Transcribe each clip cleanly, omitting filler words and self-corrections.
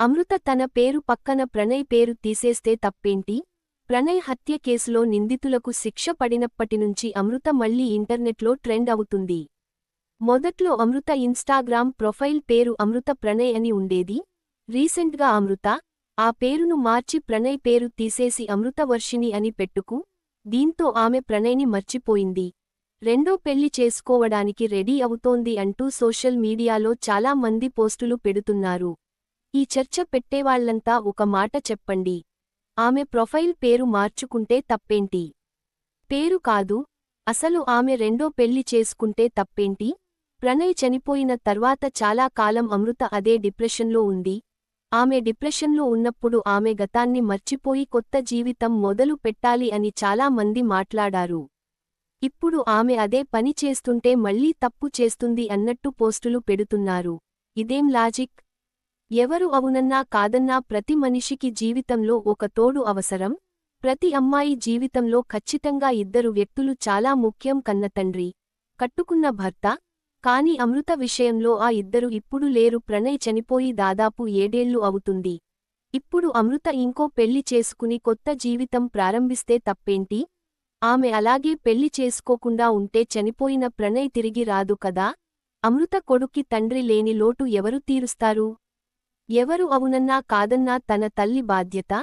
అమృత తన పేరు పక్కన ప్రణయ్ పేరు తీసేస్తే తప్పేంటి? ప్రణయ్ హత్య కేసులో నిందితులకు శిక్ష పడినప్పటినుంచి అమృత మళ్లీ ఇంటర్నెట్లో ట్రెండ్ అవుతుంది. మొదట్లో అమృత ఇన్స్టాగ్రామ్ ప్రొఫైల్ పేరు అమృత ప్రణయ్ అని ఉండేది. రీసెంట్గా అమృత ఆ పేరును మార్చి ప్రణయ్ పేరు తీసేసి అమృత వర్షిణి అని పెట్టుకు. దీంతో ఆమె ప్రణయ్ని మర్చిపోయింది. రెండో పెళ్లి చేసుకోవడానికి రెడీ అవుతోంది అంటూ సోషల్ మీడియాలో చాలా మంది పోస్టులు పెడుతున్నారు. ఈ చర్చ పెట్టేవాళ్లంతా ఒక మాట చెప్పండి. ఆమె ప్రొఫైల్ పేరు మార్చుకుంటే తప్పేంటి? పేరు కాదు, అసలు ఆమె రెండో పెళ్లి చేసుకుంటే తప్పేంటి? ప్రణయ్ చనిపోయిన తర్వాత చాలా కాలం అమృత అదే డిప్రెషన్లో ఉంది. ఆమె డిప్రెషన్లో ఉన్నప్పుడు ఆమె గతాన్ని మర్చిపోయి కొత్త జీవితం మొదలు పెట్టాలి అని చాలా మంది మాట్లాడారు. ఇప్పుడు ఆమె అదే పని చేస్తుంటే మళ్లీ తప్పు చేస్తుంది అన్నట్టు పోస్టులు పెడుతున్నారు. ఇదేం లాజిక్? ఎవరు అవునన్నా కాదన్నా ప్రతి మనిషికి జీవితంలో ఒక తోడు అవసరం. ప్రతి అమ్మాయి జీవితంలో ఖచ్చితంగా ఇద్దరు వ్యక్తులు చాలా ముఖ్యం. కన్నతండ్రి, కట్టుకున్న భర్త. కాని అమృత విషయంలో ఆ ఇద్దరు ఇప్పుడు లేరు. ప్రణయ్ చనిపోయి దాదాపు 7 ఏళ్లు అవుతుంది. ఇప్పుడు అమృత ఇంకో పెళ్లి చేసుకుని కొత్త జీవితం ప్రారంభిస్తే తప్పేంటి? ఆమె అలాగే పెళ్లి చేసుకోకుండా ఉంటే చనిపోయిన ప్రణయ్ తిరిగి రాదు కదా. అమృత కొడుక్కి తండ్రి లేని లోటు ఎవరు తీరుస్తారు? ఎవరు అవునన్నా కాదన్నా తన తల్లి బాధ్యత,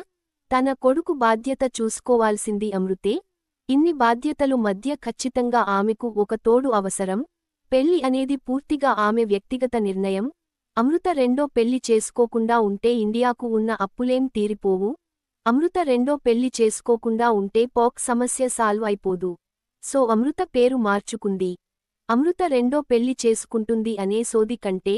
తన కొడుకు బాధ్యత చూసుకోవాల్సింది అమృతే. ఇన్ని బాధ్యతలు మధ్య ఖచ్చితంగా ఆమెకు ఒక తోడు అవసరం. పెళ్లి అనేది పూర్తిగా ఆమె వ్యక్తిగత నిర్ణయం. అమృత రెండో పెళ్లి చేసుకోకుండా ఉంటే ఇండియాకు ఉన్న అప్పులేం తీరిపోవు. అమృత రెండో పెళ్లి చేసుకోకుండా ఉంటే పాక్ సమస్య సాల్వ్ అయిపోదు. సో అమృత పేరు మార్చుకుంది. అమృత రెండో పెళ్లి చేసుకుంటుంది అనే సోది కంటే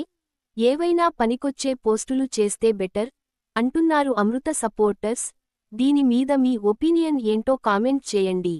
ఏవైనా పనికొచ్చే పోస్టులు చేస్తే బెటర్ అంటున్నారు అమృత సపోర్టర్స్. దీని మీద మీ ఒపీనియన్ ఏంటో కామెంట్ చేయండి.